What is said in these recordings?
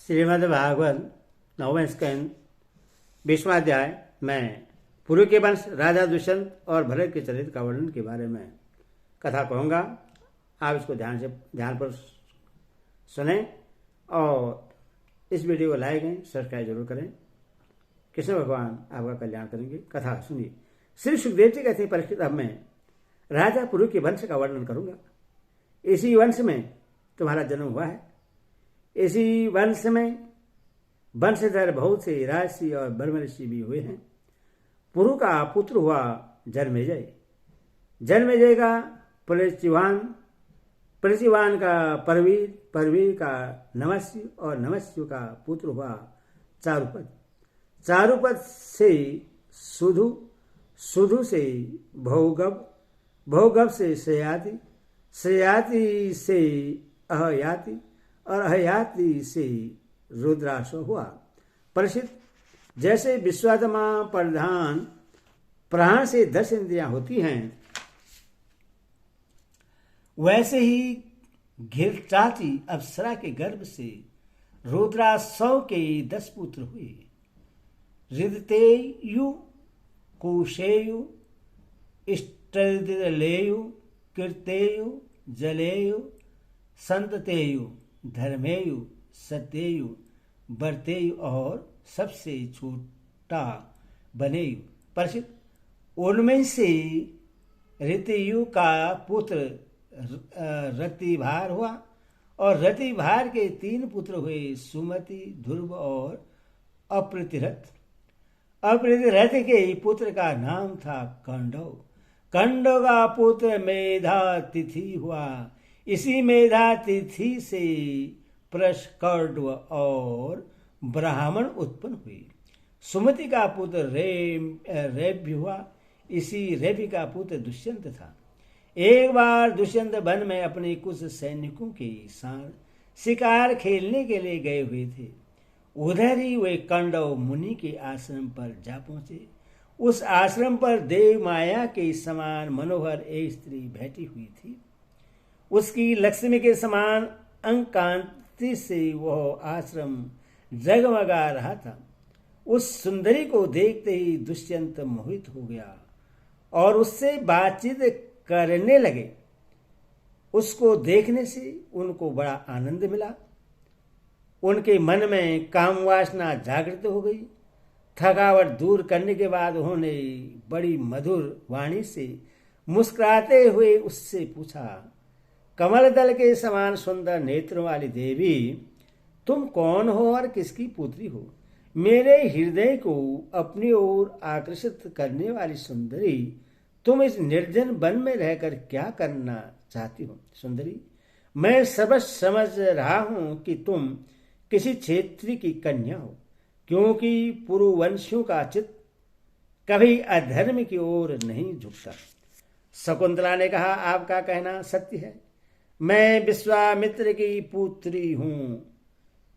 श्रीमद्भागवत 9वें स्कंद 20वां अध्याय में पुरु के वंश राजा दुष्यंत और भरत के चरित्र का वर्णन के बारे में कथा कहूँगा। आप इसको ध्यान पर सुने और इस वीडियो को लाइक करें, सब्सक्राइब जरूर करें। कृष्ण भगवान आपका कल्याण करेंगे। कथा सुनिए। श्री सुखदेव जी कहते हैं, परीक्षित, अब मैं राजा पुरु के वंश का वर्णन करूँगा। इसी वंश में तुम्हारा जन्म हुआ है। इसी वंश में वंशधर बहुत से राजसी और ब्रह्मर्षि भी हुए हैं। पुरु का पुत्र हुआ जन्मेजय। जन्मेजय का पृथ्वीवान, पृथ्वीवान का परवीर, परवीर का नमस्यु और नमस्यु का पुत्र हुआ चारुपद। चारुपद से सुधु, सुधु से भौगव, भौगव से श्रेयाति, श्रेयाति से अहयाति और अहयाति से रुद्राक्ष हुआ। परिचित, जैसे विश्वात्मा प्रधान प्राण से 10 इंद्रियां होती हैं, वैसे ही घृताची अप्सरा के गर्भ से रुद्रासौ के 10 पुत्र हुए। हृदतेयु, कुशेयु, इष्टलेयु, कीर्तेयु, जलेयु, संततेयु, धर्मेयु, सत्येयु, बर्तेयु और सबसे छोटा बनेयु। परिचित, उनमें से ऋतयु का पुत्र रतिभार हुआ और रतिभार के 3 पुत्र हुए, सुमति, ध्रुव और अप्रीतिरथ। अप्रीतिरथ के पुत्र का नाम था कंडव। कंडव का पुत्र मेधातिथि हुआ। इसी मेधातिथि से प्रष्कर्व और ब्राह्मण उत्पन्न हुए। सुमति का पुत्र रेभ्य हुआ। इसी रेभ्य का पुत्र दुष्यंत था। एक बार दुष्यंत वन में अपने कुछ सैनिकों के साथ शिकार खेलने के लिए गए हुए थे। उधर ही वे कंडव मुनि के आश्रम पर जा पहुंचे। उस आश्रम पर देव माया के समान मनोहर एक स्त्री बैठी हुई थी। उसकी लक्ष्मी के समान अंकांति से वह आश्रम जगमगा रहा था। उस सुंदरी को देखते ही दुष्यंत मोहित हो गया और उससे बातचीत करने लगे। उसको देखने से उनको बड़ा आनंद मिला। उनके मन में काम वासना जागृत हो गई। थकावट दूर करने के बाद उन्होंने बड़ी मधुर वाणी से मुस्कुराते हुए उससे पूछा, कमल दल के समान सुंदर नेत्रों वाली देवी, तुम कौन हो और किसकी पुत्री हो? मेरे हृदय को अपनी ओर आकर्षित करने वाली सुंदरी, तुम इस निर्जन वन में रहकर क्या करना चाहती हो? सुंदरी, मैं सब समझ रहा हूं कि तुम किसी क्षेत्री की कन्या हो, क्योंकि पुरुवंशियों का चित्त कभी अधर्म की ओर नहीं झुकता। शकुंतला ने कहा, आपका कहना सत्य है। मैं विश्वामित्र की पुत्री हूं।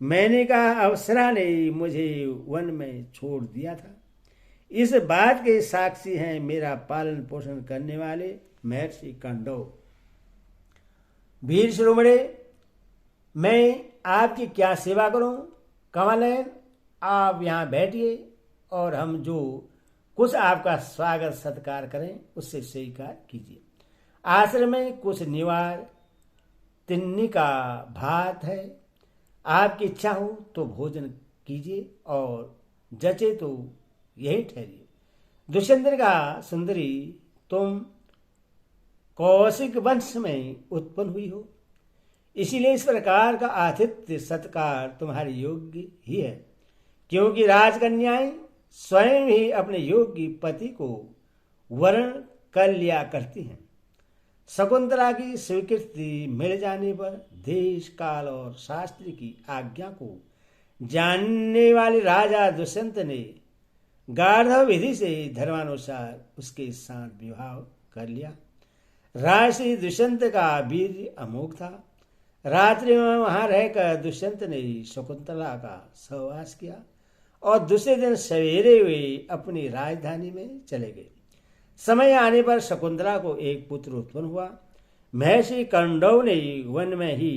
मैंने कहा, अप्सरा ने मुझे वन में छोड़ दिया था। इस बात के साक्षी हैं मेरा पालन पोषण करने वाले महर्षि कंडव। वीर शिरोमणे, मैं आपकी क्या सेवा करूं? कमलनयन, आप यहाँ बैठिए और हम जो कुछ आपका स्वागत सत्कार करें उससे स्वीकार कीजिए। आश्रम में कुछ निवार, तिन्नी का भात है। आपकी इच्छा हो तो भोजन कीजिए और जचे तो यही ठहरिए। दुष्यंत ने कहा, सुंदरी, तुम कौशिक वंश में उत्पन्न हुई हो, इसीलिए इस प्रकार का आतिथ्य सत्कार तुम्हारे योग्य ही है, क्योंकि राजकन्याएं स्वयं ही अपने योग्य पति को वरण कर लिया करती हैं। शकुंतला की स्वीकृति मिल जाने पर देश, काल और शास्त्र की आज्ञा को जानने वाले राजा दुष्यंत ने गार्धव विधि से धर्मानुसार उसके साथ विवाह कर लिया। राजसी दुष्यंत का वीर अमोघ था। रात्रि में वहां रहकर दुष्यंत ने शकुंतला का सहवास किया और दूसरे दिन सवेरे वे अपनी राजधानी में चले गए। समय आने पर शकुंतला को एक पुत्र उत्पन्न हुआ। महर्षि कंडव ने वन में ही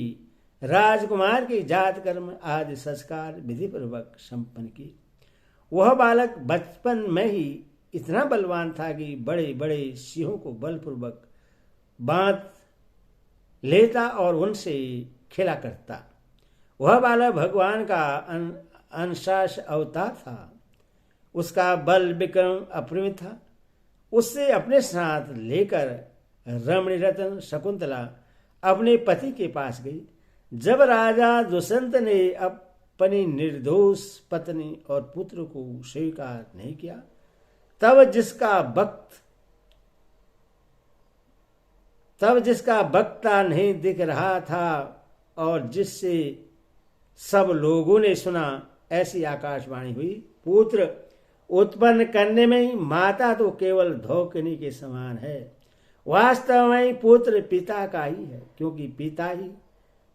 राजकुमार की जात कर्म आदि संस्कार विधि पूर्वक संपन्न किए। वह बालक बचपन में ही इतना बलवान था कि बड़े बड़े सिंहों को बलपूर्वक बांध लेता और उनसे खेला करता। वह बालक भगवान का अंशांश अवतार था। उसका बल विक्रम अपरिमित था। उससे अपने साथ लेकर रमणी रतन शकुंतला अपने पति के पास गई। जब राजा दुष्यंत ने अपनी निर्दोष पत्नी और पुत्र को स्वीकार नहीं किया, तब जिसका वक्ता नहीं दिख रहा था और जिससे सब लोगों ने सुना, ऐसी आकाशवाणी हुई, पुत्र उत्पन्न करने में माता तो केवल धोखनी के समान है। वास्तव में पुत्र पिता का ही है, क्योंकि पिता ही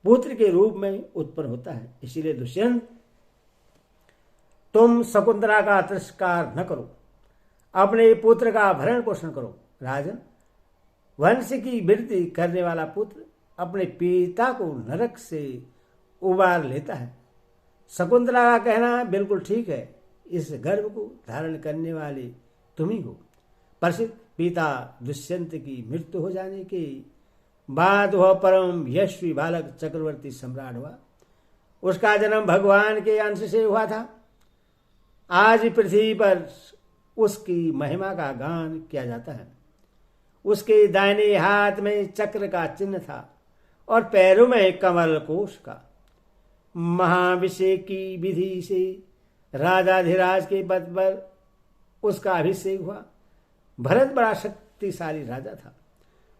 पुत्र के रूप में उत्पन्न होता है। इसीलिए दुष्यंत, तुम शकुंतला का तिरस्कार न करो, अपने पुत्र का भरण पोषण करो। राजन, वंश की वृद्धि करने वाला पुत्र अपने पिता को नरक से उबार लेता है। शकुंतला का कहना बिल्कुल ठीक है। इस गर्भ को धारण करने वाले तुम ही हो। प्रसिद्ध पिता दुष्यंत की मृत्यु हो जाने के बाद वह परम यशस्वी बालक चक्रवर्ती सम्राट हुआ। उसका जन्म भगवान के अंश से हुआ था। आज पृथ्वी पर उसकी महिमा का गान किया जाता है। उसके दाहिने हाथ में चक्र का चिन्ह था और पैरों में कमल कोश का। महाभिषेक की विधि से राजाधिराज के पद पर उसका अभिषेक हुआ। भरत बड़ा शक्तिशाली राजा था।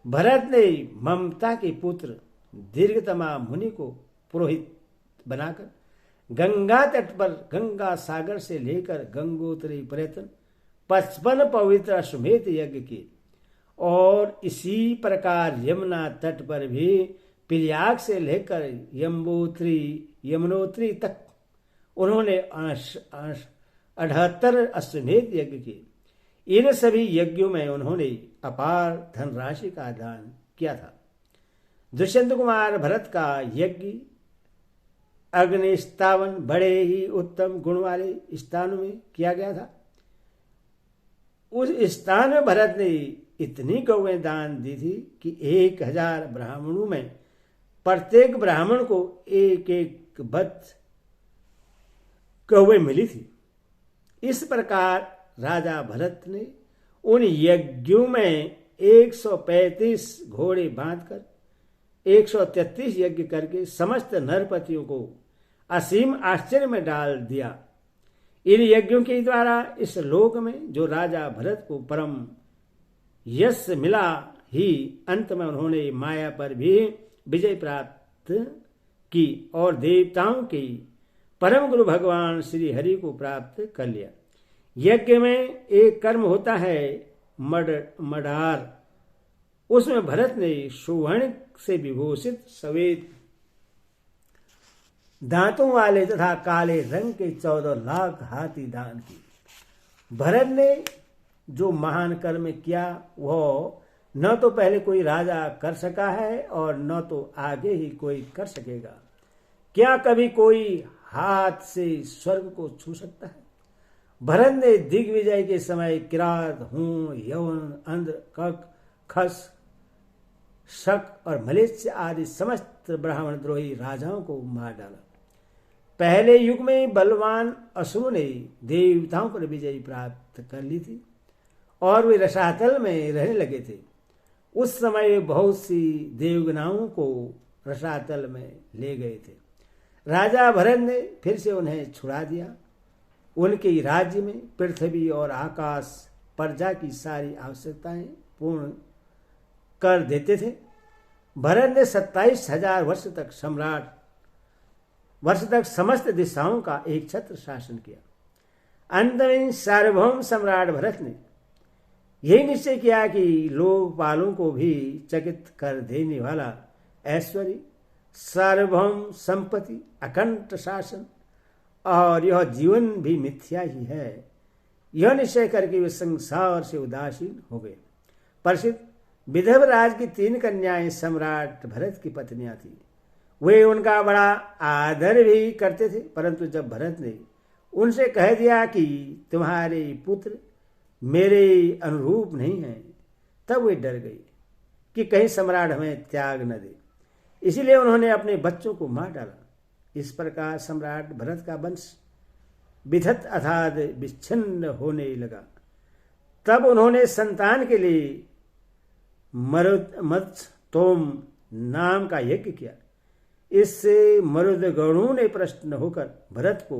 भरत ने ममता के पुत्र दीर्घतमा मुनि को पुरोहित बनाकर गंगा तट पर गंगा सागर से लेकर गंगोत्री पर्यटन 55 पवित्र अश्वमेध यज्ञ किए और इसी प्रकार यमुना तट पर भी प्रयाग से लेकर यमुनोत्री तक उन्होंने 78 अश्वमेध यज्ञ किए। इन सभी यज्ञों में उन्होंने अपार धनराशि का दान किया था। दुष्यंत कुमार भरत का यज्ञ अग्निस्तावन बड़े ही उत्तम गुण वाले स्थानों में किया गया था। उस स्थान में भरत ने इतनी गौएं दान दी थी कि 1000 ब्राह्मणों में प्रत्येक ब्राह्मण को एक एक बद्ध गौएं मिली थी। इस प्रकार राजा भरत ने उन यज्ञों में 135 घोड़े बांधकर 133 यज्ञ करके समस्त नरपतियों को असीम आश्चर्य में डाल दिया। इन यज्ञों के द्वारा इस लोक में जो राजा भरत को परम यश मिला ही, अंत में उन्होंने माया पर भी विजय प्राप्त की और देवताओं के परम गुरु भगवान श्री हरि को प्राप्त कर लिया। यज्ञ में एक कर्म होता है मडार। उसमें भरत ने सुवर्ण से विभूषित सफेद दांतों वाले तथा काले रंग के 14 लाख हाथी दान किए। भरत ने जो महान कर्म किया वह न तो पहले कोई राजा कर सका है और न तो आगे ही कोई कर सकेगा। क्या कभी कोई हाथ से स्वर्ग को छू सकता है? भरत ने दिग्विजय के समय किरात, हूण, यवन, अंध्र, कक, खस, शक और मलेच्छ आदि समस्त ब्राह्मण द्रोही राजाओं को मार डाला। पहले युग में बलवान असुरों ने देवताओं पर विजय प्राप्त कर ली थी और वे रसातल में रहने लगे थे। उस समय बहुत सी देवगनाओं को रसातल में ले गए थे। राजा भरत ने फिर से उन्हें छुड़ा दिया। उनके राज्य में पृथ्वी और आकाश प्रजा की सारी आवश्यकताएं पूर्ण कर देते थे। भरत ने 27,000 वर्ष तक समस्त दिशाओं का एक छत्र शासन किया। अंत में सार्वभौम सम्राट भरत ने यही निश्चय किया कि लोकपालों को भी चकित कर देने वाला ऐश्वर्य, सार्वभौम संपत्ति, अखंड शासन और यह जीवन भी मिथ्या ही है। यह निश्चय करके वे संसार से उदासीन हो गए। प्रसिद्ध विदर्भ राज की 3 कन्याएं सम्राट भरत की पत्नियां थी। वे उनका बड़ा आदर भी करते थे। परंतु जब भरत ने उनसे कह दिया कि तुम्हारे पुत्र मेरे अनुरूप नहीं हैं, तब वे डर गई कि कहीं सम्राट हमें त्याग न दे। इसीलिए उन्होंने अपने बच्चों को मार डाला। इस प्रकार सम्राट भरत का वंश विधत अर्थात विच्छिन्न होने लगा। तब उन्होंने संतान के लिए मरुतोम नाम का यज्ञ किया। इससे मरुदगणों ने प्रसन्न होकर भरत को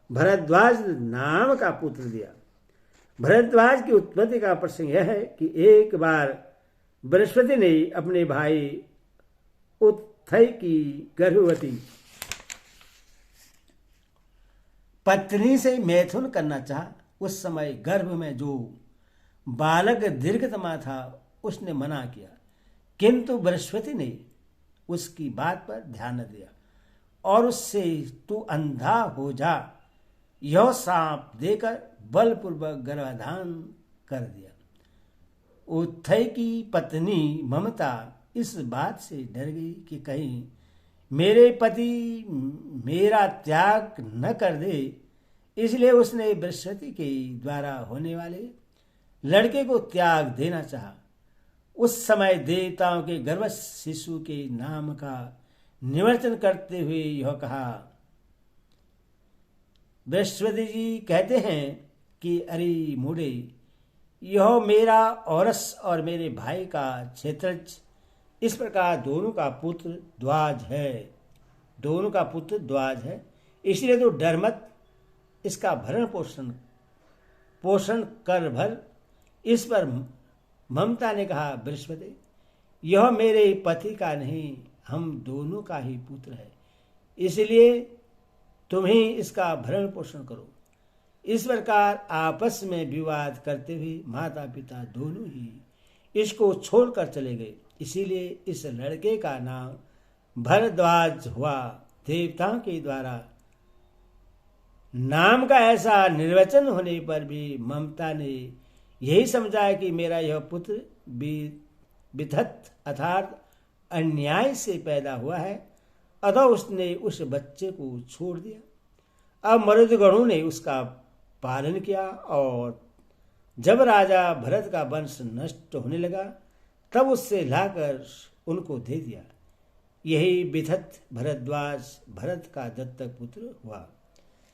भरद्वाज नाम का पुत्र दिया। भरद्वाज की उत्पत्ति का प्रसंग यह है कि एक बार बृहस्पति ने अपने भाई उत्थय की गर्भवती पत्नी से मैथुन करना चाहा। उस समय गर्भ में जो बालक दीर्घतमा था उसने मना किया, किंतु बृहस्पति ने उसकी बात पर ध्यान न दिया और उससे तू अंधा हो जा यह शाप देकर बलपूर्वक गर्भाधान कर दिया। उत्थय की पत्नी ममता इस बात से डर गई कि कहीं मेरे पति मेरा त्याग न कर दे, इसलिए उसने बृहस्पति के द्वारा होने वाले लड़के को त्याग देना चाहा। उस समय देवताओं के गर्भस्थ शिशु के नाम का निवर्चन करते हुए यह कहा। बृहस्पति जी कहते हैं कि अरे मूढ़े, यह मेरा औरस और मेरे भाई का क्षेत्रज, इस प्रकार दोनों का पुत्र द्वाज है। इसलिए तो डर मत, इसका भरण पोषण कर भर। इस पर ममता ने कहा, बृहस्पति यह मेरे पति का नहीं, हम दोनों का ही पुत्र है, इसलिए तुम ही इसका भरण पोषण करो। इस प्रकार आपस में विवाद करते हुए माता पिता दोनों ही इसको छोड़कर चले गए। इसीलिए इस लड़के का नाम भरद्वाज हुआ। देवताओं के द्वारा नाम का ऐसा निर्वचन होने पर भी ममता ने यही समझा कि मेरा यह पुत्र विधत अर्थात अन्याय से पैदा हुआ है, अतः उसने उस बच्चे को छोड़ दिया। अब मरुदगणों ने उसका पालन किया और जब राजा भरत का वंश नष्ट होने लगा तब उससे लाकर उनको दे दिया। यही विधत भरद्वाज भरत का दत्तक पुत्र हुआ।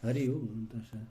हरि ओम।